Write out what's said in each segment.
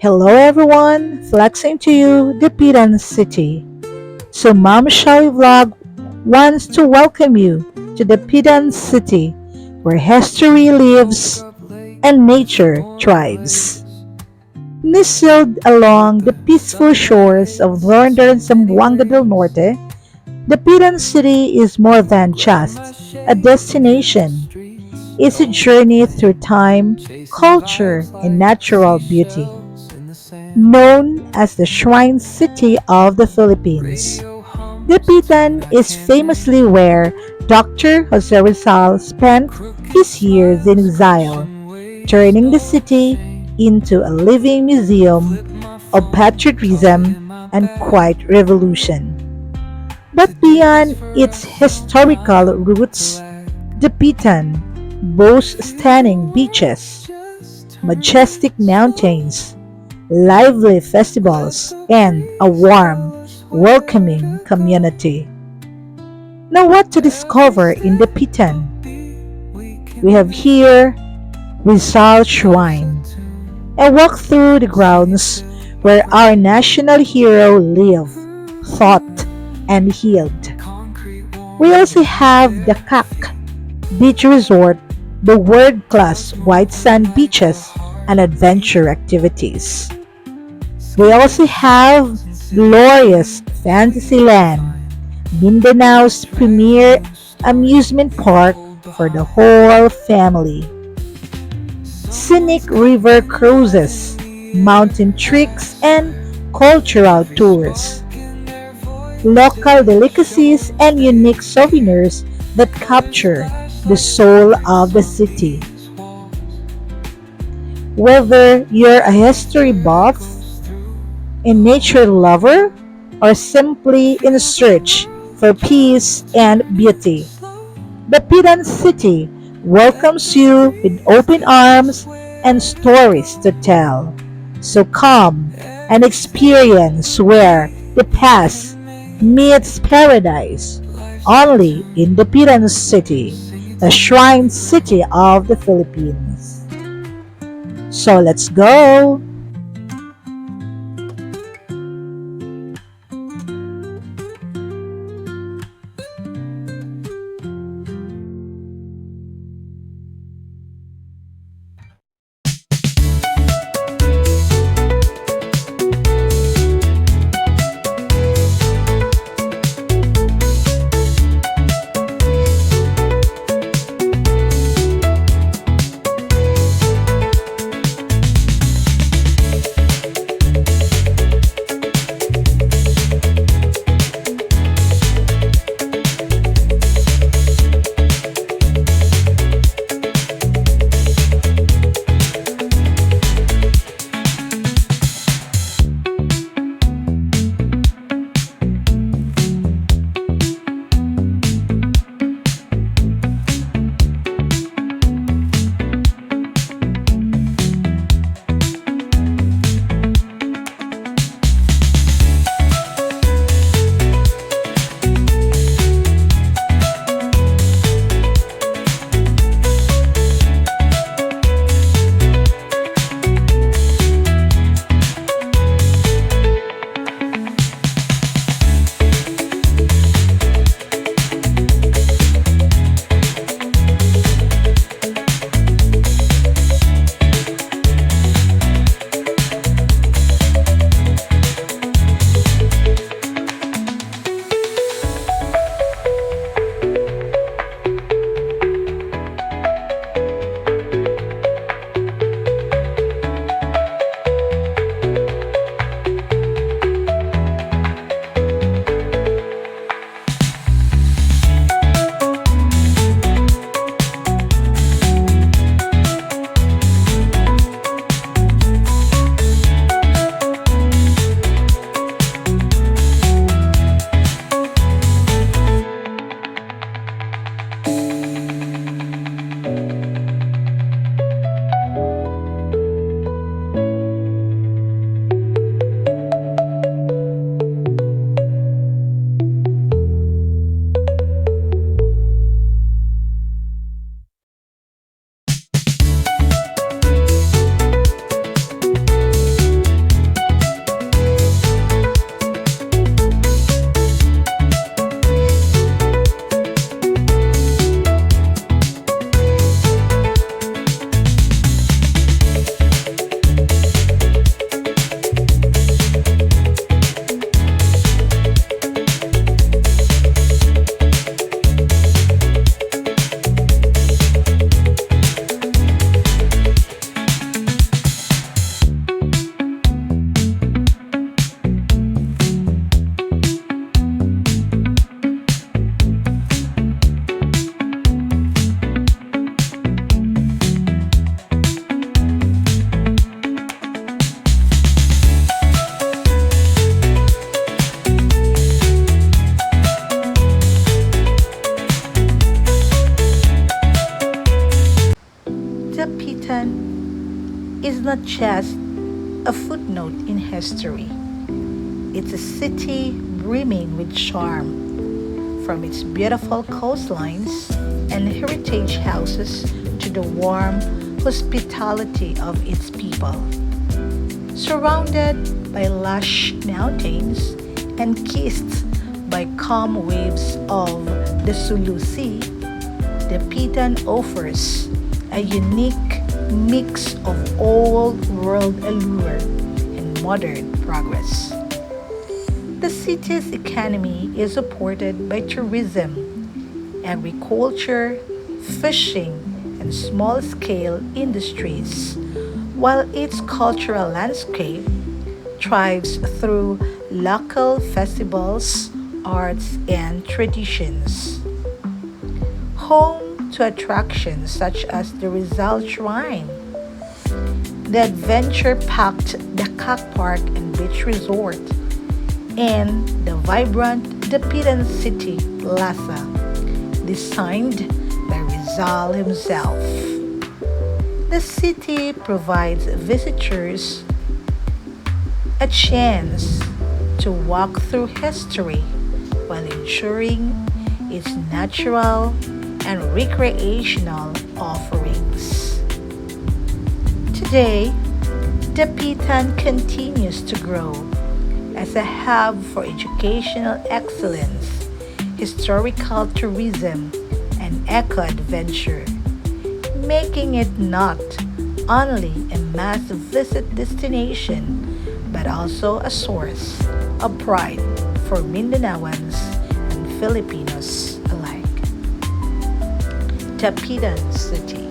Hello everyone, flexing to you, the Piran City. So Mom Shawie Vlog wants to welcome you to the Piran City, where history lives and nature thrives. Nestled along the peaceful shores of northern Zamboanga del Norte, the Piran City is more than just a destination. It's a journey through time, culture, and natural beauty. Known as the Shrine City of the Philippines, Dapitan is famously where Dr. Jose Rizal spent his years in exile, turning the city into a living museum of patriotism and quiet revolution. But beyond its historical roots, Dapitan boasts stunning beaches, majestic mountains, lively festivals, and a warm, welcoming community. Now, what to discover in the Pitan? We have here Rizal Shrine, and walk through the grounds where our national hero lived, thought, and healed. We also have the CAC Beach Resort, the world-class white sand beaches and adventure activities. We also have glorious Fantasyland, Mindanao's premier amusement park for the whole family. Scenic river cruises, mountain treks, and cultural tours. Local delicacies and unique souvenirs that capture the soul of the city. Whether you're a history buff, a nature lover, or simply in search for peace and beauty, the Piran City welcomes you with open arms and stories to tell. So come and experience where the past meets paradise, only in the Piran City, the shrine city of the Philippines. So let's go! just a footnote in history. It's a city brimming with charm, from its beautiful coastlines and heritage houses to the warm hospitality of its people. Surrounded by lush mountains and kissed by calm waves of the Sulu Sea, the Pitan offers a unique mix of old world allure and modern progress. The city's economy is supported by tourism, agriculture, fishing, and small scale industries, while its cultural landscape thrives through local festivals, arts, and traditions. Home to attractions such as the Rizal Shrine, the adventure packed Dakak Park and Beach Resort, and the vibrant Dapitan City Plaza, designed by Rizal himself. The city provides visitors a chance to walk through history while ensuring its natural and recreational offerings. Today, Dapitan continues to grow as a hub for educational excellence, historical tourism, and eco-adventure, making it not only a mass visit destination but also a source of pride for Mindanaoans and Filipinos alike. Dapitan City.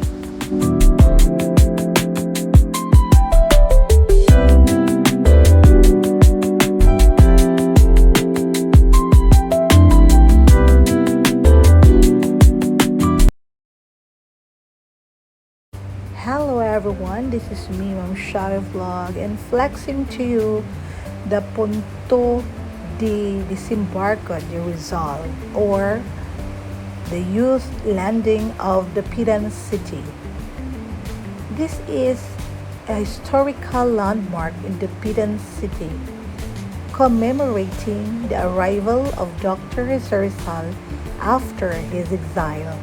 Hello everyone, this is me, Ma'am Shawie Vlog, and flexing to you the Punto de Desembarco de Rizal, or the youth landing of the Piran City. This is a historical landmark in the Piran City, commemorating the arrival of Dr. Rizal after his exile.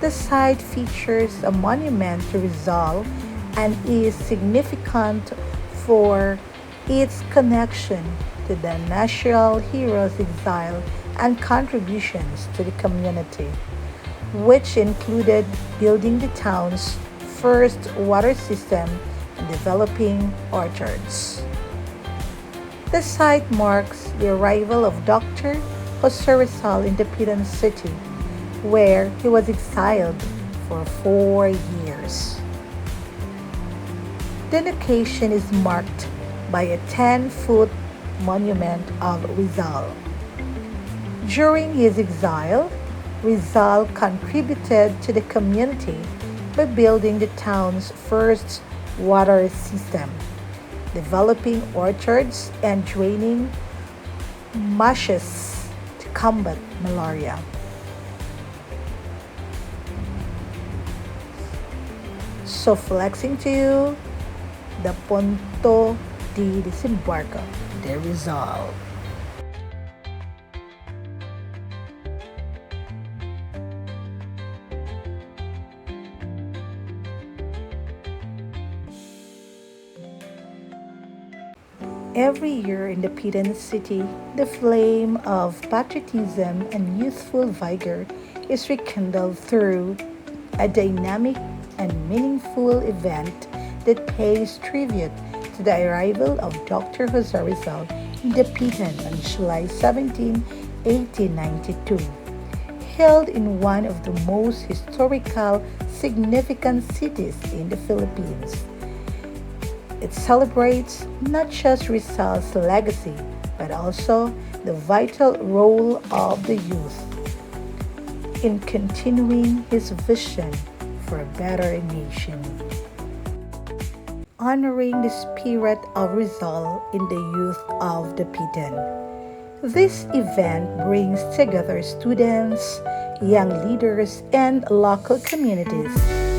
The site features a monument to Rizal and is significant for its connection to the national hero's exile and contributions to the community, which included building the town's first water system and developing orchards. The site marks the arrival of Dr. Jose Rizal in the Piran City, where he was exiled for 4 years. The location is marked by a 10-foot monument of Rizal. During his exile, Rizal contributed to the community by building the town's first water system, developing orchards, and draining marshes to combat malaria. So flexing to you the Punto de Desembarco de Rizal. Every year in the Piran City, the flame of patriotism and youthful vigor is rekindled through a dynamic and meaningful event that pays tribute to the arrival of Dr. Jose Rizal in the Pitan on July 17, 1892. Held in one of the most historical significant cities in the Philippines. It celebrates not just Rizal's legacy, but also the vital role of the youth in continuing his vision for a better nation. Honoring the spirit of Rizal in the youth of the Pitan. This event brings together students, young leaders, and local communities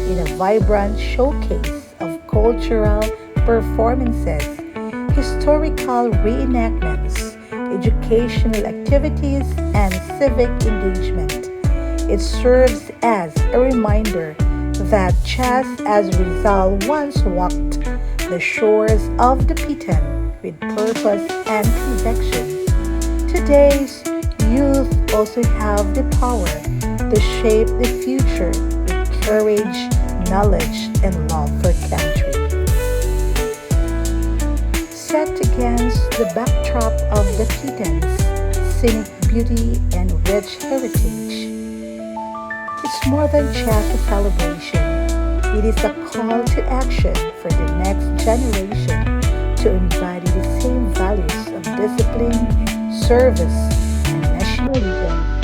in a vibrant showcase of cultural performances, historical reenactments, educational activities, and civic engagement. It serves as a reminder that just as Rizal once walked the shores of the Pitan with purpose and conviction, today's youth also have the power to shape the future with courage, knowledge, and love for country. Set against the backdrop of the Pitan's scenic beauty and rich heritage, it's more than just a celebration. It is a call to action for the next generation to embody the same values of discipline, service, and nationalism